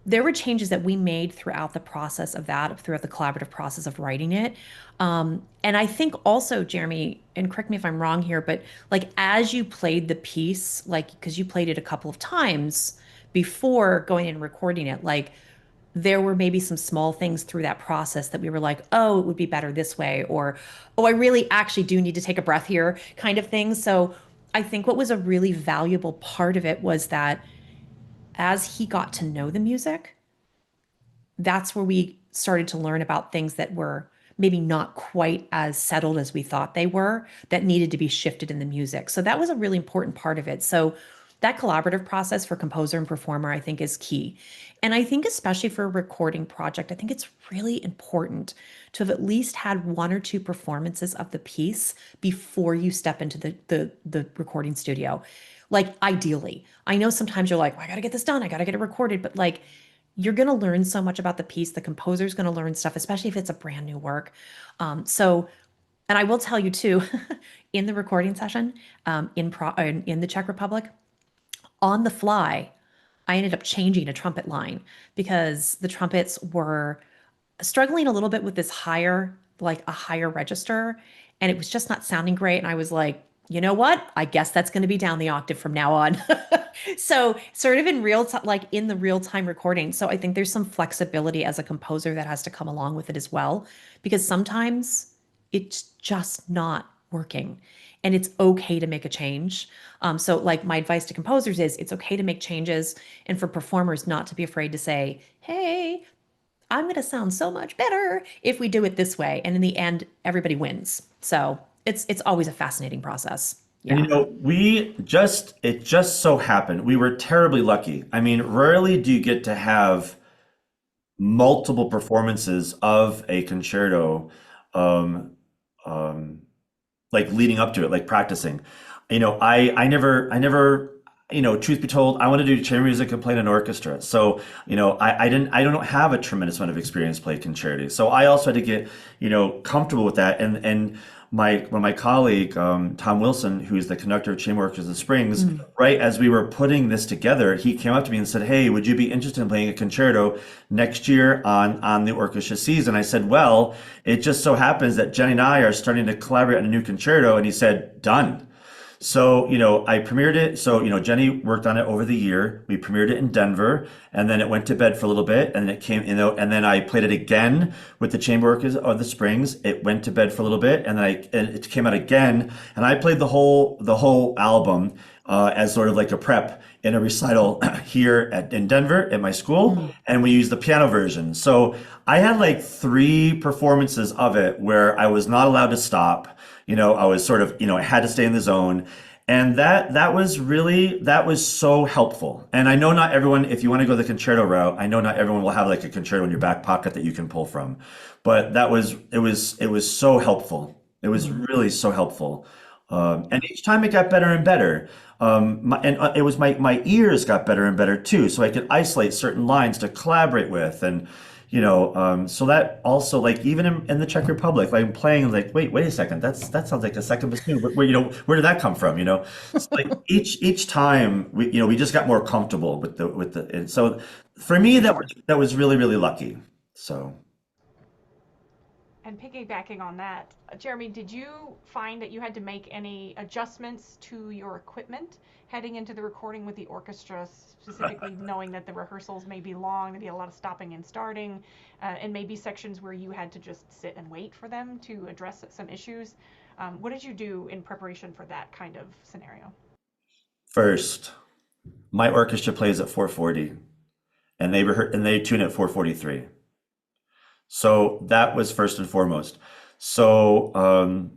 there were changes that we made throughout the process of that, throughout the collaborative process of writing it. And I think also, Jeremy, and correct me if I'm wrong here, but like as you played the piece, like because you played it a couple of times before going and recording it, like there were maybe some small things through that process that we were like, oh, it would be better this way, or oh, I really actually do need to take a breath here, kind of thing. So I think what was a really valuable part of it was that as he got to know the music, that's where we started to learn about things that were maybe not quite as settled as we thought they were, that needed to be shifted in the music. So that was a really important part of it. So that collaborative process for composer and performer, I think, is key. And I think, especially for a recording project, I think it's really important to have at least had one or two performances of the piece before you step into the recording studio. Like, ideally, I know sometimes you're like, well, I got to get this done, I got to get it recorded, but like, you're going to learn so much about the piece. The composer's going to learn stuff, especially if it's a brand new work. And I will tell you too, in the recording session, in the Czech Republic, on the fly, I ended up changing a trumpet line because the trumpets were struggling a little bit with this higher, like a higher register, and it was just not sounding great. And I was like, you know what? I guess that's going to be down the octave from now on. So, sort of in real time, like in the real time recording. So, I think there's some flexibility as a composer that has to come along with it as well, because sometimes it's just not working and it's okay to make a change. So, like, my advice to composers is it's okay to make changes, and for performers not to be afraid to say, hey, I'm going to sound so much better if we do it this way. And in the end, everybody wins. So it's always a fascinating process. And Yeah. it just so happened we were terribly lucky. I mean, rarely do you get to have multiple performances of a concerto, um, um, like leading up to it, like practicing. Truth be told, I want to do chamber music and play in an orchestra. So, I don't have a tremendous amount of experience playing concerti. So I also had to get, comfortable with that. And my colleague, Tom Wilson, who's the conductor of Chamber Orchestra of the Springs, Mm. right as we were putting this together, he came up to me and said, "Hey, would you be interested in playing a concerto next year on the orchestra season?" I said, "Well, it just so happens that Jenni and I are starting to collaborate on a new concerto." And he said, "Done." So, I premiered it. So, Jenni worked on it over the year. We premiered it in Denver, and then it went to bed for a little bit, and then it came, and then I played it again with the Chamber Orchestra of the Springs. It went to bed for a little bit, and it came out again, and I played the whole album as sort of like a prep in a recital here in Denver at my school, Mm. and we used the piano version. So I had like three performances of it where I was not allowed to stop. I was sort of, I had to stay in the zone. And that was so helpful. And I know not everyone, if you want to go the concerto route, I know not everyone will have like a concerto in your back pocket that you can pull from. But it was so helpful. It was Mm. really so helpful. And each time it got better and better. It was my ears got better and better too. So I could isolate certain lines to collaborate with. And so that also, like, even in the Czech Republic, like I'm playing, like, wait a second, that sounds like a second bassoon. Where did that come from? So like each time we just got more comfortable with the, and so for me, for sure. that was really, really lucky. So. And piggybacking on that, Jeremy, did you find that you had to make any adjustments to your equipment heading into the recording with the orchestra, specifically knowing that the rehearsals may be long, there'd be a lot of stopping and starting, and maybe sections where you had to just sit and wait for them to address some issues? What did you do in preparation for that kind of scenario? First, my orchestra plays at 440 and they tune at 443. So that was first and foremost. So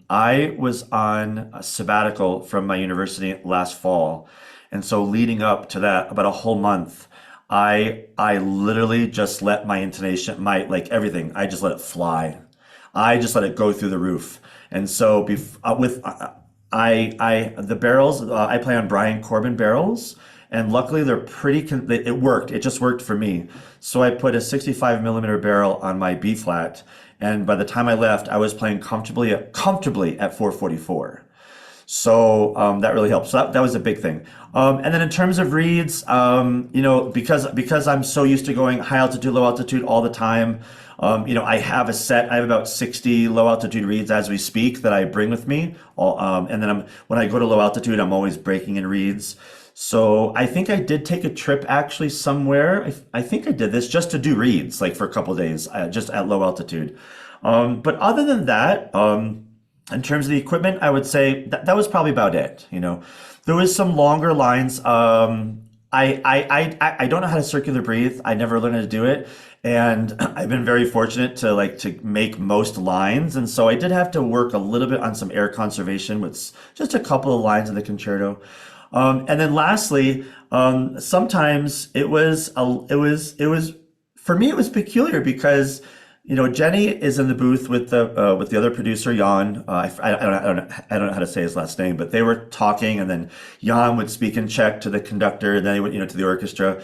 I was on a sabbatical from my university last fall, and so leading up to that, about a whole month, I literally just let my intonation, my like everything, I just let it fly. I just let it go through the roof. And so with I the barrels, I play on Brian Corbin barrels, and luckily they're it worked. It just worked for me. So I put a 65 millimeter barrel on my B flat, and by the time I left, I was playing comfortably at 444. So that really helped. So that was a big thing. And then in terms of reeds, because I'm so used to going high altitude, low altitude all the time, I have a set. I have about 60 low altitude reeds as we speak that I bring with me. And then when I go to low altitude, I'm always breaking in reeds. So I think I did take a trip actually somewhere. I think I did this just to do reeds, like for a couple of days, just at low altitude. But other than that, in terms of the equipment, I would say that was probably about it. There was some longer lines. I don't know how to circular breathe. I never learned how to do it, and I've been very fortunate to make most lines, and so I did have to work a little bit on some air conservation with just a couple of lines in the concerto. And then lastly, sometimes it was for me it was peculiar because Jenny is in the booth with the other producer Jan. I don't know how to say his last name, but they were talking, and then Jan would speak in Czech to the conductor, and then he would to the orchestra.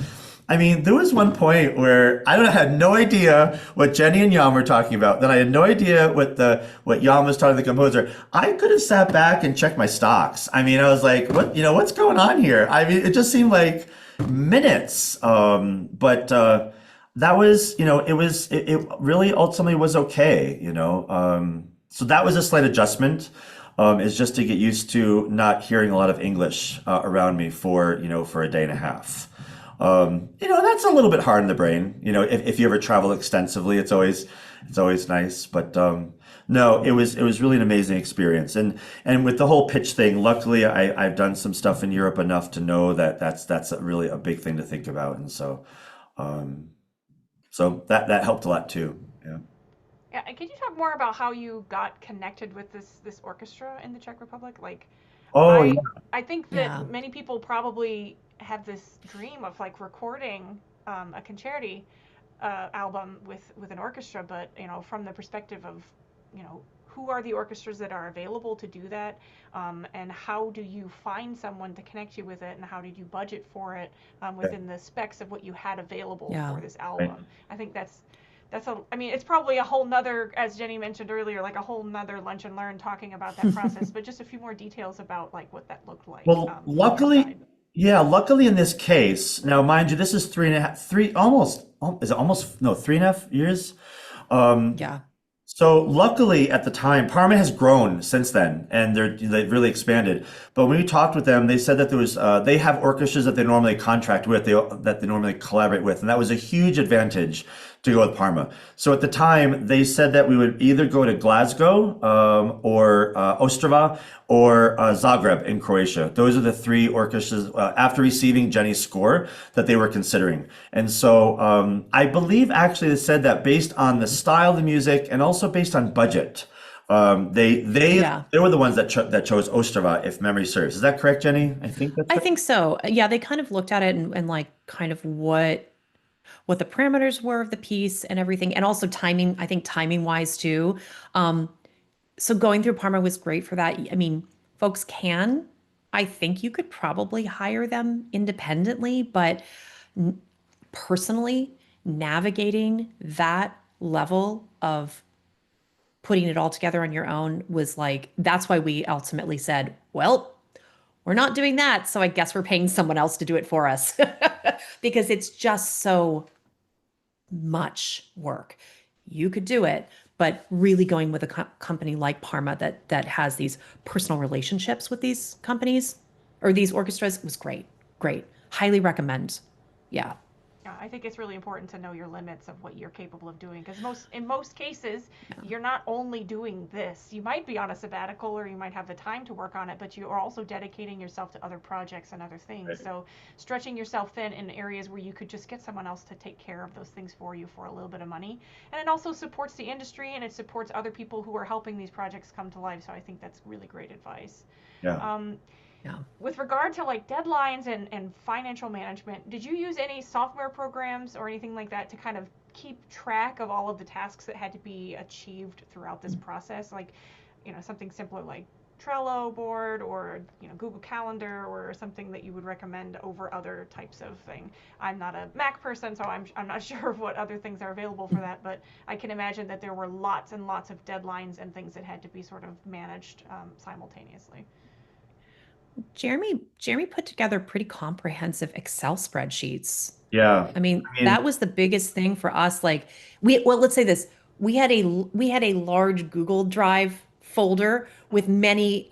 I mean, there was one point where I had no idea what Jenny and Jan were talking about. Then I had no idea what Jan was talking to the composer. I could have sat back and checked my stocks. I mean, I was like, what's going on here? I mean, it just seemed like minutes. But that was, it really ultimately was okay. So that was a slight adjustment. Is just to get used to not hearing a lot of English around me for a day and a half. That's a little bit hard on the brain. If you ever travel extensively, it's always nice. But no, it was really an amazing experience. And with the whole pitch thing, luckily I've done some stuff in Europe enough to know that that's really a big thing to think about. And um, so that helped a lot too. Yeah. Yeah, and can you talk more about how you got connected with this orchestra in the Czech Republic? Like, Oh yeah. I I think that Yeah. many people probably have this dream of like recording a concerti album with an orchestra, but from the perspective of who are the orchestras that are available to do that, and how do you find someone to connect you with it, and how did you budget for it Yeah. within the specs of what you had available Yeah. for this Right. album? I think I mean, it's probably a whole nother, as Jenny mentioned earlier, like a whole nother lunch and learn talking about that process, but just a few more details about like what that looked like Well, from your luckily, side. yeah, luckily in this case, now mind you, this is three and a half, three almost, is it almost, no, 3.5 years. Um, Yeah. so luckily at the time, Parma has grown since then, and they've really expanded. But when we talked with them, they said that they have orchestras that they normally contract with, that they normally collaborate with, and that was a huge advantage to go with Parma. So at the time, they said that we would either go to Glasgow, or Ostrava, or Zagreb in Croatia. Those are the three orchestras after receiving Jenny's score that they were considering. And so I believe actually they said that based on the style of the music and also based on budget, Yeah. they were the ones that chose Ostrava, if memory serves. Is that correct, Jenny? I think that's I right. think so. Yeah, they kind of looked at it and like kind of what the parameters were of the piece and everything, and also timing, I think timing wise too. Um, so going through Parma was great for that. I mean, folks can, I think you could probably hire them independently, but personally, navigating that level of putting it all together on your own was like, that's why we ultimately said, well, we're not doing that. So I guess we're paying someone else to do it for us. because it's just so much work. You could do it, but really going with a company like Parma that has these personal relationships with these companies or these orchestras was great. Great. Highly recommend. Yeah. Yeah, I think it's really important to know your limits of what you're capable of doing because in most cases, you're not only doing this. You might be on a sabbatical or you might have the time to work on it, but you are also dedicating yourself to other projects and other things. Right. So stretching yourself thin in areas where you could just get someone else to take care of those things for you for a little bit of money. And it also supports the industry and it supports other people who are helping these projects come to life. So I think that's really great advice. Yeah. Yeah. With regard to like deadlines and financial management, did you use any software programs or anything like that to kind of keep track of all of the tasks that had to be achieved throughout this process? Like, something simpler like Trello board or, Google Calendar or something that you would recommend over other types of thing. I'm not a Mac person, so I'm not sure of what other things are available for that, but I can imagine that there were lots and lots of deadlines and things that had to be sort of managed simultaneously. Jeremy put together pretty comprehensive Excel spreadsheets. Yeah. I mean, I mean, that was the biggest thing for us. Like well, let's say this. We had a large Google Drive folder with many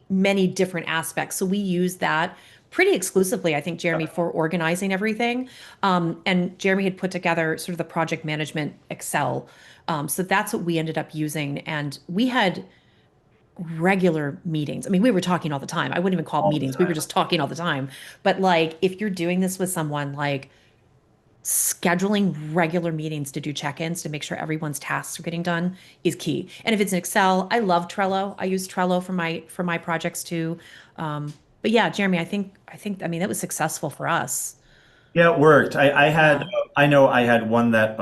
different aspects. So we used that pretty exclusively, I think, Jeremy, for organizing everything. And Jeremy had put together sort of the project management Excel. So that's what we ended up using. And we had regular meetings. I mean, we were talking all the time. I wouldn't even call it all the meetings. We were time. just talking all the time. But like, if you're doing this with someone, like scheduling regular meetings to do check-ins to make sure everyone's tasks are getting done is key. And if it's in Excel, I love Trello. I use Trello for my projects too. But yeah, Jeremy, I mean, that was successful for us. Yeah, it worked. I had, Yeah. I know I had one that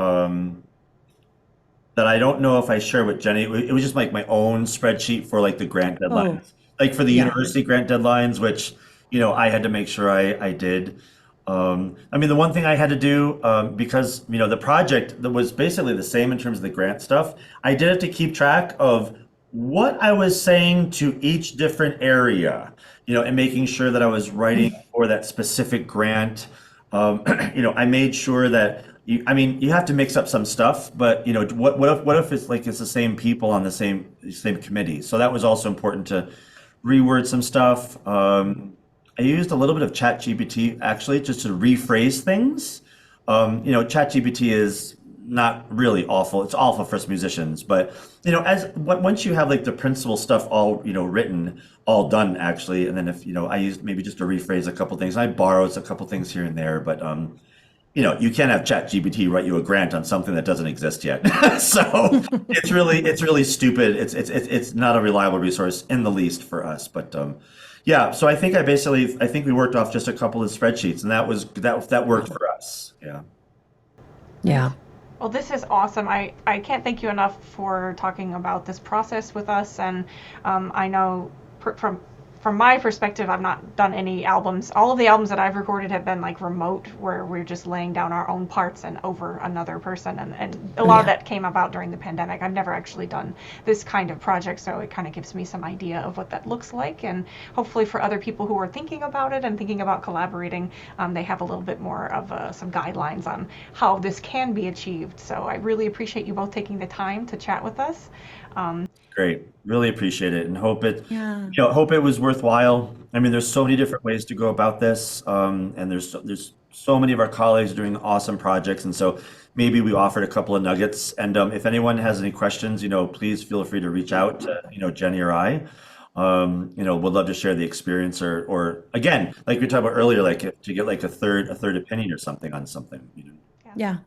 I don't know if I share with Jenny. It was just like my own spreadsheet for like the grant Oh, deadlines, like for the yeah. university grant deadlines, which, I had to make sure I did. I mean, the one thing I had to do, because, the project that was basically the same in terms of the grant stuff, I did have to keep track of what I was saying to each different area, and making sure that I was writing for that specific grant. I made sure that I mean, you have to mix up some stuff, but what if it's the same people on the same committee? So that was also important to reword some stuff. I used a little bit of ChatGPT actually just to rephrase things. ChatGPT is not really awful. It's awful for us musicians, but once you have like the principal stuff all written, all done actually, and then if I used maybe just to rephrase a couple things. I borrowed a couple things here and there, but you can't have ChatGPT write you a grant on something that doesn't exist yet. So it's really stupid. It's not a reliable resource in the least for us. But yeah, so I think we worked off just a couple of spreadsheets, and that worked for us. Yeah. Yeah. Nice. Well, this is awesome. I can't thank you enough for talking about this process with us. And I know from my perspective, I've not done any albums. All of the albums that I've recorded have been like remote, where we're just laying down our own parts and over another person. And a Oh, lot of yeah. that came about during the pandemic. I've never actually done this kind of project, so it kind of gives me some idea of what that looks like. And hopefully for other people who are thinking about it and thinking about collaborating, they have a little bit more of some guidelines on how this can be achieved. So I really appreciate you both taking the time to chat with us. Um, Great. Really appreciate it, and Yeah. hope it was worthwhile. I mean, there's so many different ways to go about this, and there's so many of our colleagues doing awesome projects, and so maybe we offered a couple of nuggets. And if anyone has any questions, please feel free to reach out to Jenny or I. Would love to share the experience, or again, like we talked about earlier, like to get like a third opinion or something on something. yeah. Yeah.